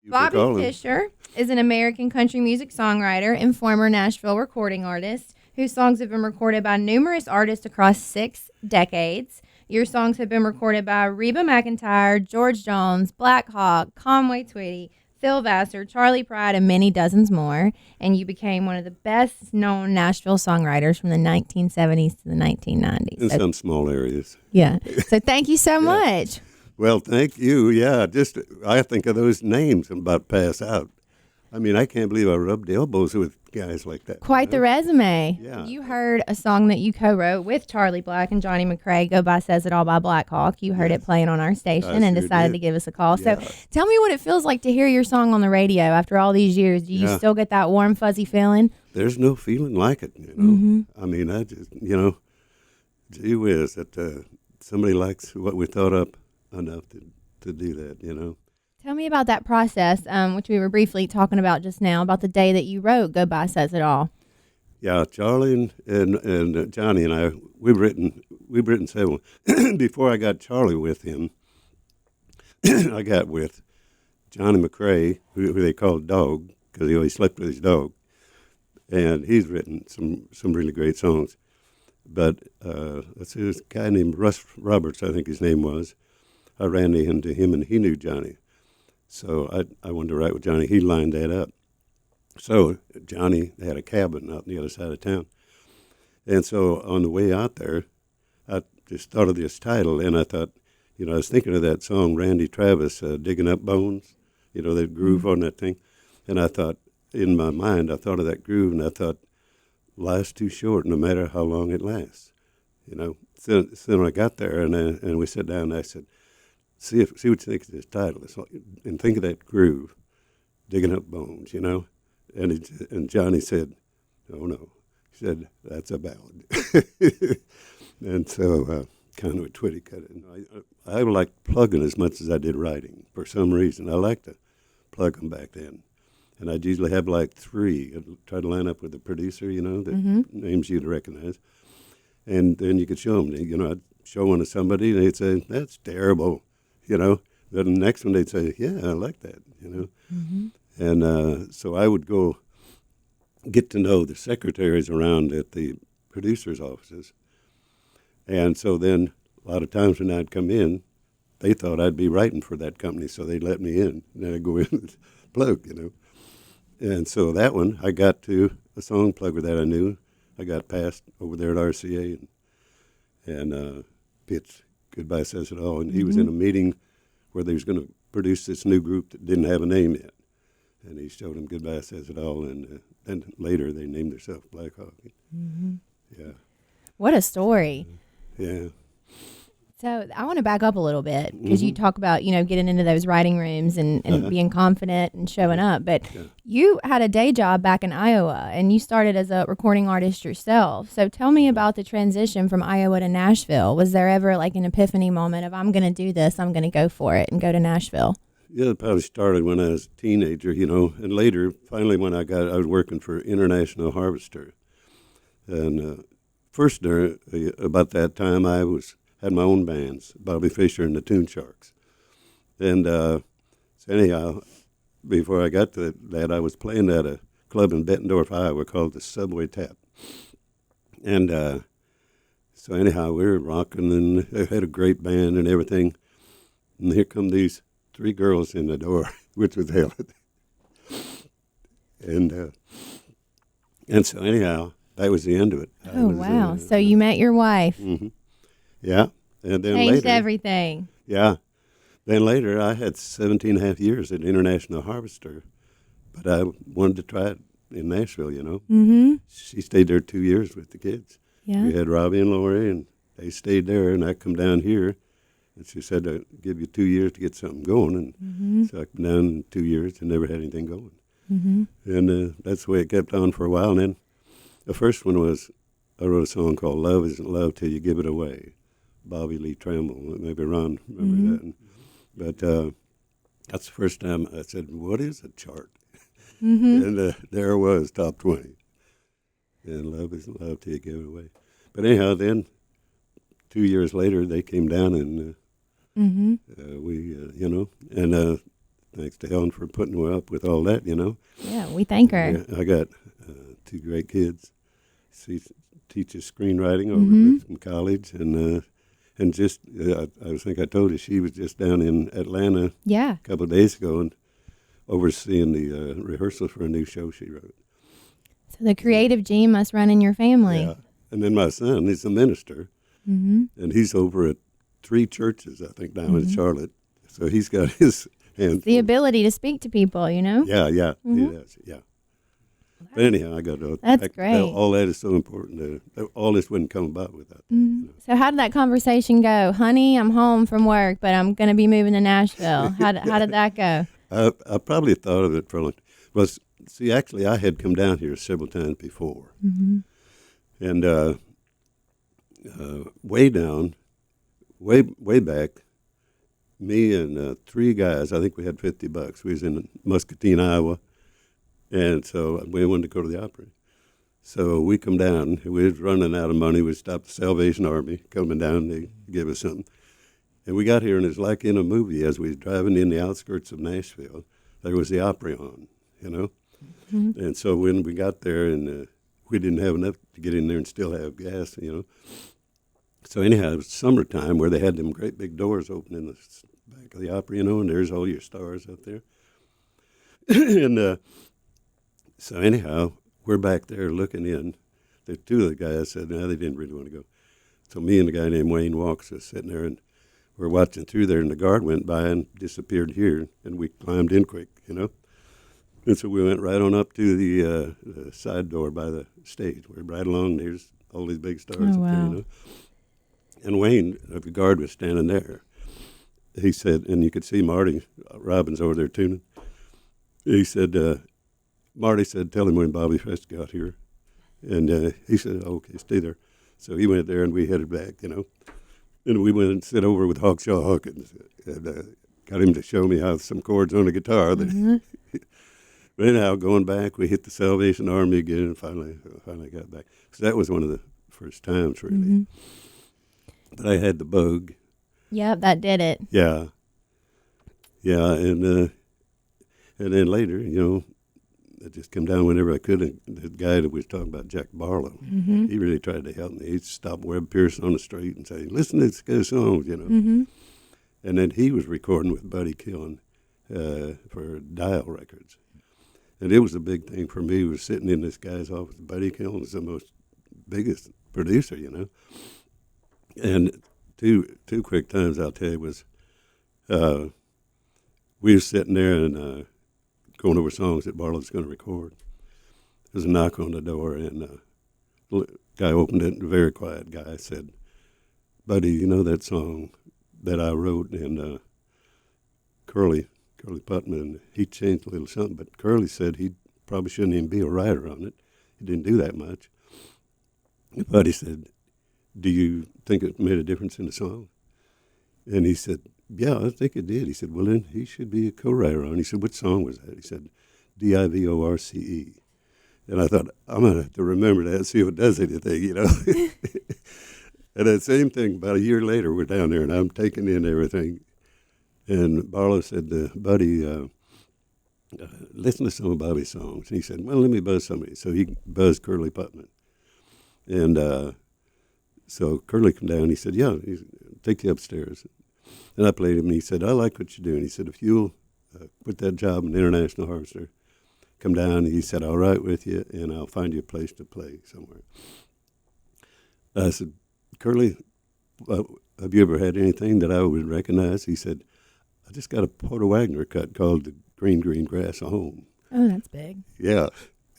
Bobby Fischer is an American country music songwriter and former Nashville recording artist whose songs have been recorded by numerous artists across 6 decades. Your songs have been recorded by Reba McEntire, George Jones, Blackhawk, Conway Twitty, Phil Vassar, Charley Pride, and many dozens more. And you became one of the best-known Nashville songwriters from the 1970s to the 1990s. In some small areas. Yeah. So thank you so much. Well, thank you. Yeah, I think of those names and about pass out. I mean, I can't believe I rubbed elbows with guys like that. Quite the resume. Yeah. You heard a song that you co-wrote with Charlie Black and Johnny McCrae, Go By Says It All by Blackhawk. You heard it playing on our station and decided to give us a call. Yeah. So tell me what it feels like to hear your song on the radio after all these years. Do you still get that warm, fuzzy feeling? There's no feeling like it, you know. I mean, I just, gee whiz, that somebody likes what we thought up enough to do that, you know. Tell me about that process, which we were briefly talking about just now, about the day that you wrote Go By Says It All. Yeah, Charlie and Johnny and I, we've written several. Before I got Charlie with him, I got with Johnny McCrae, who they called Dog, because he always slept with his dog. And he's written some really great songs. But let's see, this guy named Russ Roberts, I think his name was. I ran into him, and he knew Johnny. So I wanted to write with Johnny. He lined that up. So Johnny had a cabin out on the other side of town. And so on the way out there, I just thought of this title, and I thought, I was thinking of that song, Randy Travis, Digging Up Bones, that groove on that thing. And I thought, in my mind, I thought of that groove, and I thought, life's too short, no matter how long it lasts. So when I got there, and we sat down, and I said, see what you think of this title. And think of that groove, Digging Up Bones, And Johnny said, oh, no. He said, that's a ballad. And so Conway Twitty cut it. I liked plugging as much as I did writing for some reason. I liked to plug them back then. And I'd usually have like 3. I'd try to line up with the producer, that names you'd recognize. And then you could show them. I'd show one to somebody, and they'd say, that's terrible. Then the next one they'd say, yeah, I like that, And so I would go get to know the secretaries around at the producers' offices. And so then a lot of times when I'd come in, they thought I'd be writing for that company, so they'd let me in. And then I'd go in and plug, And so that one, I got to a song plugger that I knew. I got passed over there at RCA and pitched Goodbye Says It All. And he was in a meeting where they was going to produce this new group that didn't have a name yet. And he showed them Goodbye Says It All. And then later they named themselves Blackhawk. Yeah. What a story. Yeah. So I want to back up a little bit because you talk about, getting into those writing rooms and being confident and showing up. But you had a day job back in Iowa and you started as a recording artist yourself. So tell me about the transition from Iowa to Nashville. Was there ever like an epiphany moment of I'm going to do this, I'm going to go for it and go to Nashville? Yeah, it probably started when I was a teenager, and later, finally when I was working for International Harvester. And first, about that time, I had my own bands, Bobby Fischer and the Tune Sharks. And so anyhow, before I got to that, I was playing at a club in Bettendorf, Iowa called the Subway Tap. And so anyhow, we were rocking and had a great band and everything. And here come these 3 girls in the door, which was hell. And so anyhow, that was the end of it. Oh, wow. So you met your wife. Yeah. And then Changed later, everything. Yeah. Then later, I had 17 and a half years at International Harvester, but I wanted to try it in Nashville, She stayed there 2 years with the kids. Yeah. We had Robbie and Lori, and they stayed there, and I come down here, and she said, I'll give you 2 years to get something going, and so I come down in 2 years and never had anything going. And that's the way it kept on for a while, and then the first one was, I wrote a song called Love Isn't Love Till You Give It Away, Bobby Lee Tramble. Maybe Ron remember that. But that's the first time I said, what is a chart? And there it was, top 20. And Love Isn't Love Till You Give It Away. But anyhow, then 2 years later, they came down and we, and thanks to Helen for putting me up with all that, you know. Yeah, we thank her. Yeah, I got 2 great kids. She teaches screenwriting over from college, and just I think I told you she was just down in Atlanta Yeah. a couple of days ago and overseeing the rehearsal for a new show she wrote. So the creative gene must run in your family. Yeah, and then my son, he's a minister, and he's over at 3 churches, I think, down in Charlotte. So he's got his hands The full. ability to speak to people, you know? Yeah, he does, yeah. But anyhow, I got to. That's great. All that is so important. All this wouldn't come about without that. You know? So how did that conversation go? Honey, I'm home from work, but I'm going to be moving to Nashville. How did that go? I probably thought of it for see, actually, I had come down here several times before, and way back, me and 3 guys. I think we had $50. We was in Muscatine, Iowa. And so we wanted to go to the opera. So we come down. We was running out of money. We stopped the Salvation Army coming down to give us something. And we got here, and it's like in a movie. As we was driving in the outskirts of Nashville, there was the opera on, you know. And so when we got there, and we didn't have enough to get in there and still have gas, you know. So anyhow, it was summertime where they had them great big doors open in the back of the opera, you know, and there's all your stars up there. And so anyhow, we're back there looking in. The 2 of the guys said, no, they didn't really want to go. So me and a guy named Wayne Walks was sitting there, and we're watching through there, and the guard went by and disappeared here, and we climbed in quick, you know. And so we went right on up to the side door by the stage. We're right along. There's all these big stars up there, you know. And Wayne, the guard, was standing there. He said, and you could see Marty Robbins over there tuning. He said, Marty said, tell him when Bobby Fest got here. And he said, okay, stay there. So he went there, and we headed back, you know. And we went and sit over with Hawkshaw Hawkins and got him to show me how some chords on the guitar. But anyhow, going back, we hit the Salvation Army again, and finally got back. So that was one of the first times, really. But I had the bug. Yep, that did it. Yeah. Yeah, and then later, you know, I just come down whenever I could. And the guy that we was talking about, Jack Barlow, he really tried to help me. He'd stop Webb Pierce on the street and say, listen to this guy's songs, you know. And then he was recording with Buddy Killen for Dial Records. And it was a big thing for me, was sitting in this guy's office. Buddy Killen is the biggest producer, you know. And two quick times I'll tell you was, we were sitting there and going over songs that Barlow was going to record. There was a knock on the door, and the guy opened it, a very quiet guy, said, Buddy, you know that song that I wrote? And Curly Putman, he changed a little something, but Curly said he probably shouldn't even be a writer on it. He didn't do that much. Buddy said, do you think it made a difference in the song? And he said, yeah, I think it did. He said, well, then he should be a co-writer on it. He said, what song was that? He said, Divorce. And I thought, I'm going to have to remember that and see if it does anything, you know. And that same thing, about a year later, we're down there, and I'm taking in everything. And Barlow said, Buddy, listen to some of Bobby's songs. And he said, well, let me buzz somebody. So he buzzed Curly Putman. And so Curly came down, and he said, yeah, take you upstairs. And I played him, and he said, I like what you're doing. He said, if you'll quit that job in International Harvester, come down. He said, I'll write with you, and I'll find you a place to play somewhere. I said, Curly, have you ever had anything that I would recognize? He said, I just got a Porter Wagner cut called The Green, Green Grass of Home. Oh, that's big. Yeah.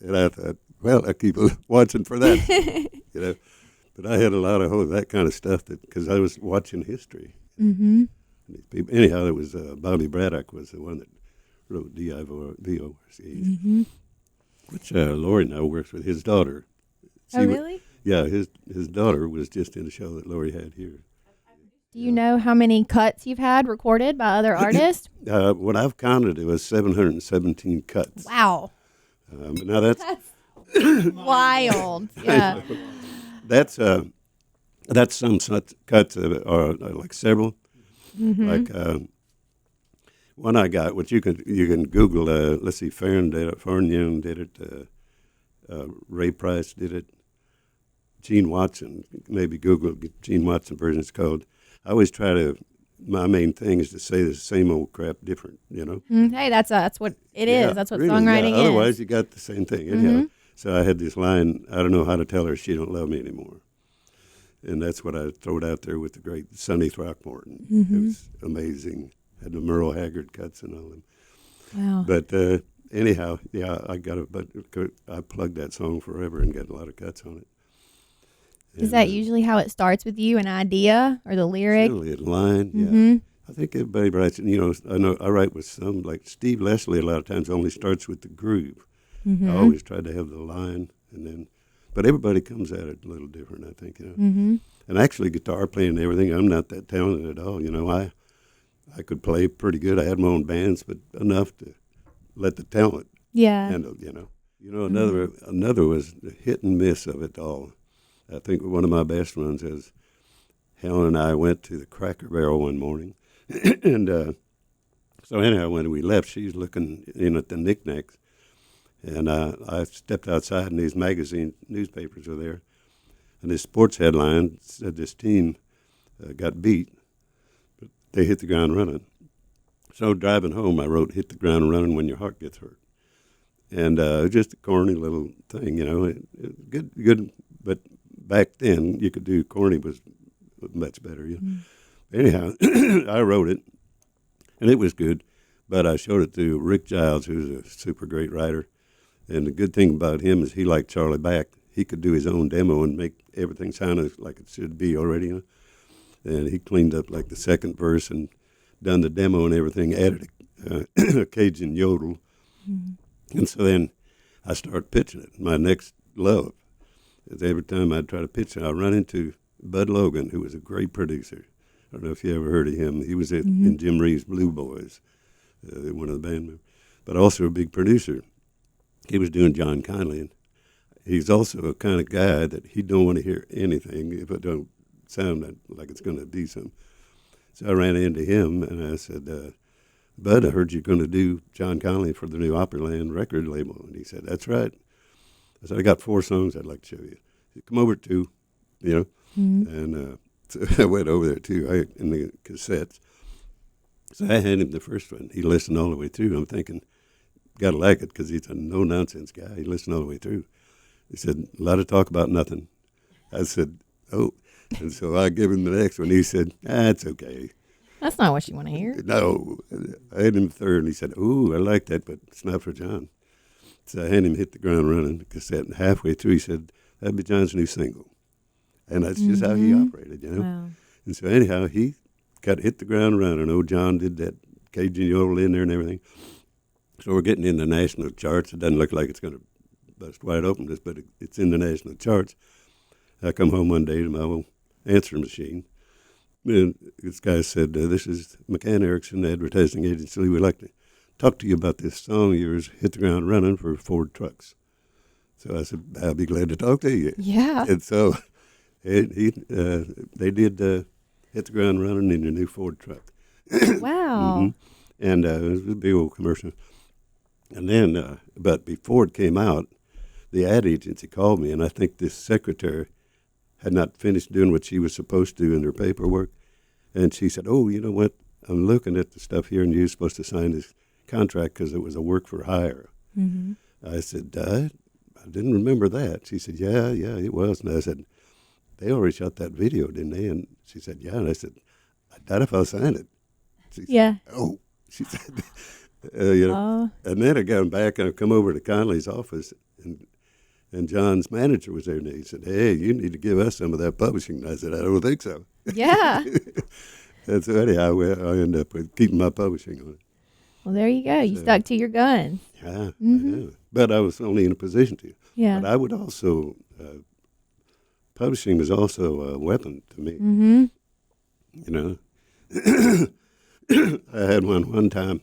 And I thought, well, I keep watching for that, you know. But I had a lot of that kind of stuff because I was watching history. Mm-hmm. Anyhow, it was Bobby Braddock was the one that wrote Divorce, which Lori now works with his daughter. Oh, really? Yeah, his daughter was just in a show that Lori had here. Do you know how many cuts you've had recorded by other artists? What I've counted, it was 717 cuts. Wow. Now that's wild. Yeah. That's some such cuts are like several. Mm-hmm. Like one I got, which you can Google. Let's see, Farron did it. Ray Price did it. Gene Watson, maybe Google Gene Watson version. It's called. I always try to. My main thing is to say the same old crap different. Hey, that's what it is. That's what really, songwriting is. Otherwise, you got the same thing. Anyhow, so I had this line. I don't know how to tell her she don't love me anymore, and that's what I threw out there with the great Sonny Throckmorton. It was amazing. Had the Merle Haggard cuts and all them. Wow. But anyhow, yeah, I plugged that song forever and got a lot of cuts on it. Is that usually how it starts with you, an idea or the lyric? Generally, a line, yeah. I think everybody writes, I know I write with some, like Steve Leslie a lot of times only starts with the groove. I always try to have the line, but everybody comes at it a little different, I think, And actually, guitar playing and everything, I'm not that talented at all, I could play pretty good. I had my own bands, but enough to let the talent handle, Another was the hit and miss of it all. I think one of my best ones is Helen and I went to the Cracker Barrel one morning. And so anyhow, when we left, she's looking in at the knickknacks. And I stepped outside, and these newspapers were there. And this sports headline said this team got beat, but they hit the ground running. So driving home, I wrote, "Hit the ground running when your heart gets hurt." And just a corny little thing, good, but back then, you could do corny was much better. Anyhow, I wrote it, and it was good, but I showed it to Rick Giles, who's a super great writer. And the good thing about him is he liked Charlie back. He could do his own demo and make everything sound like it should be already. And he cleaned up like the second verse and done the demo and everything, added a Cajun yodel. And so then I started pitching it, my next love. Every time I'd try to pitch it, I'd run into Bud Logan, who was a great producer. I don't know if you ever heard of him. He was in Jim Reeves' Blue Boys, one of the band members, but also a big producer. He was doing John Conley, and he's also a kind of guy that he don't want to hear anything if it don't sound like it's going to be something. So I ran into him, and I said, "Bud, I heard you're going to do John Conley for the new Opryland record label." And he said, "That's right." I said, "I got 4 songs I'd like to show you. He said, come over at 2, And so I went over there, too, in the cassettes. So I handed him the first one. He listened all the way through. I'm thinking, got to like it because he's a no-nonsense guy. He listened all the way through. He said, "A lot of talk about nothing." I said, "Oh." And so I gave him the next one. He said, "It's okay." That's not what you want to hear. No. I had him the third, and he said, "Ooh, I like that, but it's not for John." So I had him Hit the Ground Running, the cassette, and halfway through he said, "That'd be John's new single." And that's just how he operated, Wow. And so anyhow, he got Hit the Ground Running. Old John did that Cajun yodel in there and everything. So we're getting in the national charts. It doesn't look like it's going to bust wide open, but it's in the national charts. I come home one day to my old answering machine, and this guy said, "This is McCann Erickson Advertising Agency. We'd like to talk to you about this song of yours, Hit the Ground Running, for Ford Trucks." So I said, "I'll be glad to talk to you." Yeah. And so they did Hit the Ground Running in your new Ford truck. Wow. And it was a big old commercial. And then, but before it came out, the ad agency called me, and I think this secretary had not finished doing what she was supposed to in her paperwork. And she said, "Oh, you know what? I'm looking at the stuff here, and you're supposed to sign this contract because it was a work for hire." I said, I didn't remember that. She said, yeah, it was. And I said, "They already shot that video, didn't they?" And she said, "Yeah." And I said, "I doubt if I'll sign it." She said, "Oh," she said, And then I got back, and I come over to Conley's office, and John's manager was there, and he said, "Hey, you need to give us some of that publishing." And I said, "I don't think so." Yeah. And so anyhow, I ended up with keeping my publishing on it. Well, there you go. You stuck to your guns. Yeah, I know. But I was only in a position to. Yeah. But I would also, publishing was also a weapon to me. I had one time.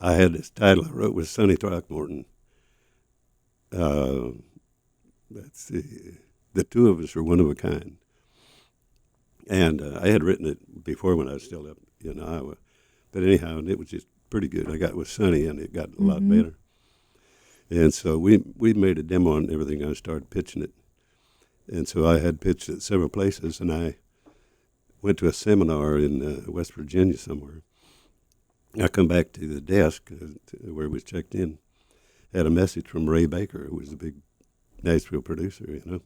I had this title I wrote with Sonny Throckmorton. Let's see. The Two of Us Are One of a Kind. And I had written it before when I was still up in Iowa. But anyhow, it was just pretty good. I got with Sonny, and it got a lot better. And so we made a demo and everything. I started pitching it. And so I had pitched it several places, and I went to a seminar in West Virginia somewhere. I come back to the desk where it was checked in, had a message from Ray Baker, who was a big Nashville producer, you know.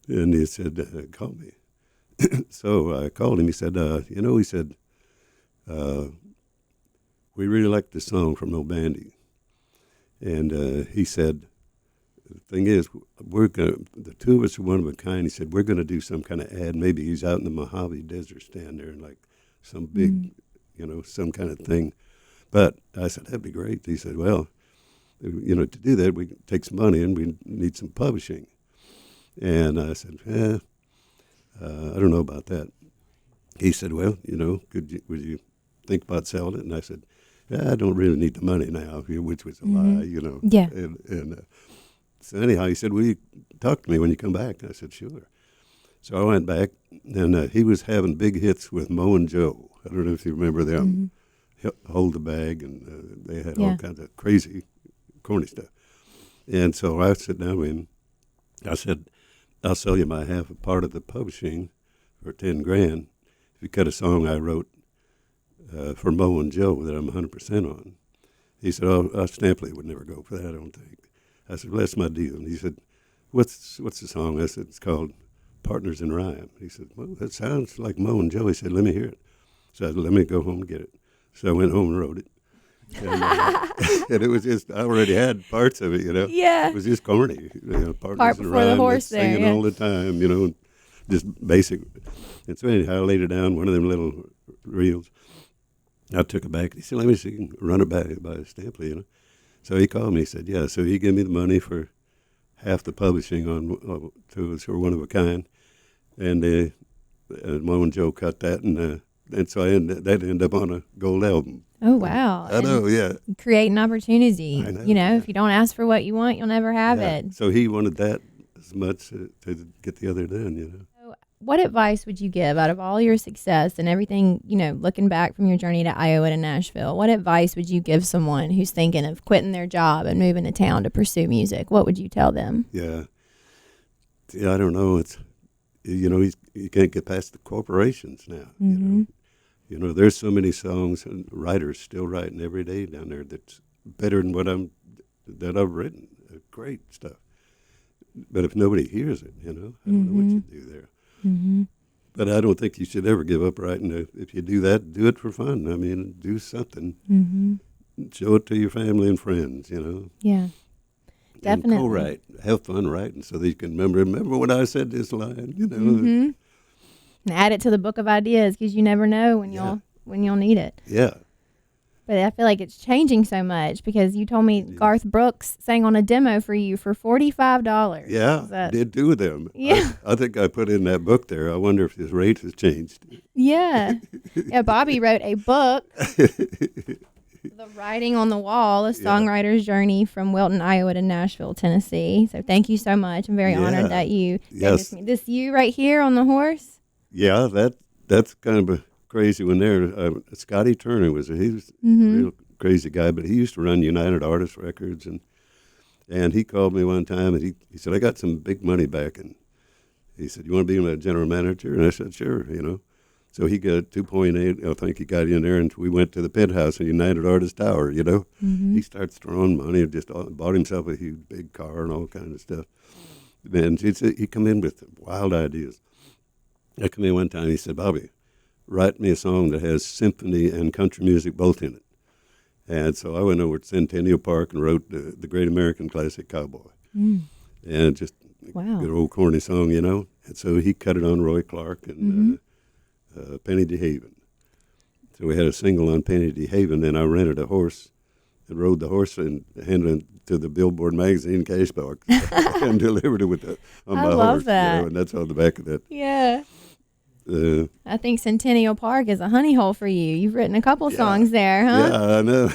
And he said, call me. So I called him. He said, he said, we really like the song from No Bandy. And he said, the thing is, the two of us are one of a kind. He said, we're going to do some kind of ad. Maybe he's out in the Mojave Desert stand there and like some big, some kind of thing. But I said, that'd be great. He said, well, to do that, we take some money and we need some publishing. And I said, I don't know about that. He said, well, would you think about selling it? And I said, I don't really need the money now, which was a lie, Yeah. And so anyhow, he said, will you talk to me when you come back? And I said, sure. So I went back, and he was having big hits with Mo and Joe. I don't know if you remember them. Hold the Bag, and they had all kinds of crazy, corny stuff. And so I sat down with him. I said, I'll sell you my half a part of the publishing for $10,000 if you cut a song I wrote for Mo and Joe that I'm 100% on. He said, Stampley would never go for that, I don't think. I said, well, that's my deal. And he said, what's the song? I said, it's called Partners in Rhyme. He said, well, that sounds like Mo and Joe. He said, let me hear it. So I said, let me go home and get it. So I went home and wrote it. And, and it was just, I already had parts of it, Yeah. It was just corny. Partners Part in before Rhyme, the horse singing there, all the time, just basic. And so anyhow, I laid it down, one of them little reels. I took it back. He said, let me see, run it by Stampley, So he called me. He said, yeah. So he gave me the money for half the publishing on two of us who were one of a kind. And Mo and Joe cut that, and so that ended up on a gold album. Oh, wow. I know, yeah. Creating opportunity. I know, If you don't ask for what you want, you'll never have it. So he wanted that as much to get the other done, So what advice would you give out of all your success and everything, looking back from your journey to Iowa to Nashville? What advice would you give someone who's thinking of quitting their job and moving to town to pursue music? What would you tell them? Yeah, I don't know. It's, you can't get past the corporations now, There's so many songs and writers still writing every day down there that's better than that I've written. Great stuff. But if nobody hears it, I don't know what you do there. But I don't think you should ever give up writing. If you do that, do it for fun. I mean, do something. Show it to your family and friends, Yeah, definitely. And co-write. Have fun writing so that you can remember when I said this line, And add it to the book of ideas because you never know when you'll need it. Yeah. But I feel like it's changing so much because you told me Garth Brooks sang on a demo for you for $45. Yeah, did two of them. Yeah. I think I put in that book there. I wonder if his rate has changed. Yeah. Yeah, Bobby wrote a book, The Writing on the Wall, A Songwriter's Journey from Wilton, Iowa to Nashville, Tennessee. So thank you so much. I'm very honored that you gave this to me. This you right here on the horse? Yeah, that's kind of a crazy one there. Scotty Turner he was a real crazy guy, but he used to run United Artists Records, and he called me one time, and he said, I got some big money back, and he said, you want to be my general manager? And I said, sure, So he got 2.8, I think he got in there, and we went to the penthouse in United Artists Tower, He starts throwing money, just bought himself a huge big car and all kinds of stuff. And he come in with wild ideas. I come in one time, he said, Bobby, write me a song that has symphony and country music both in it. And so I went over to Centennial Park and wrote the Great American Classic Cowboy. And just a good old corny song, And so he cut it on Roy Clark and Penny DeHaven. So we had a single on Penny DeHaven, and I rented a horse and rode the horse and handed it to the Billboard magazine cash box and delivered it on my horse. I love that. And that's on the back of that. Yeah. I think Centennial Park is a honey hole for you. You've written a couple songs there, huh? Yeah, I know.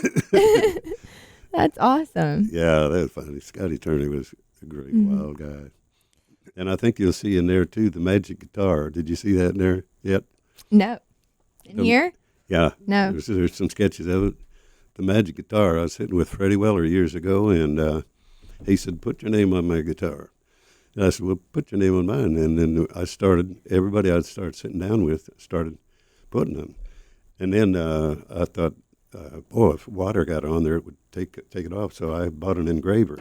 That's awesome. Yeah, that was funny. Scotty Turner was a great wild guy. And I think you'll see in there, too, the magic guitar. Did you see that in there yet? No. In here? Yeah. No. There's some sketches of it. The magic guitar. I was sitting with Freddie Weller years ago, and he said, "Put your name on my guitar." And I said, "Well, put your name on mine." And then everybody I'd start sitting down with started putting them. And then I thought, if water got on there, it would take it off. So I bought an engraver.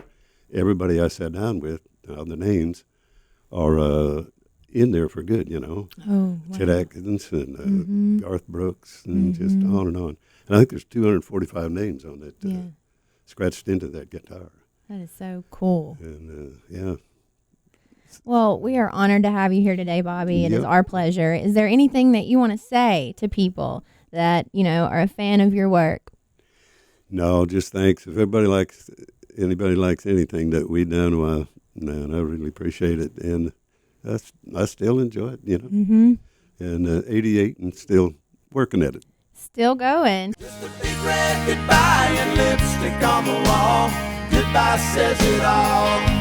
Everybody I sat down with, the names are in there for good, Oh, wow. Chet Atkins and Garth Brooks and just on and on. And I think there's 245 names on that, scratched into that guitar. That is so cool. And, yeah. Well, we are honored to have you here today, Bobby. It is Yep. our pleasure. Is there anything that you want to say to people that, are a fan of your work? No, just thanks. If anybody likes anything that we done, well, man, I really appreciate it. And I still enjoy it, Mm-hmm. And 88 and still working at it. Still going. Just a big red goodbye and lipstick on the wall. Goodbye says it all.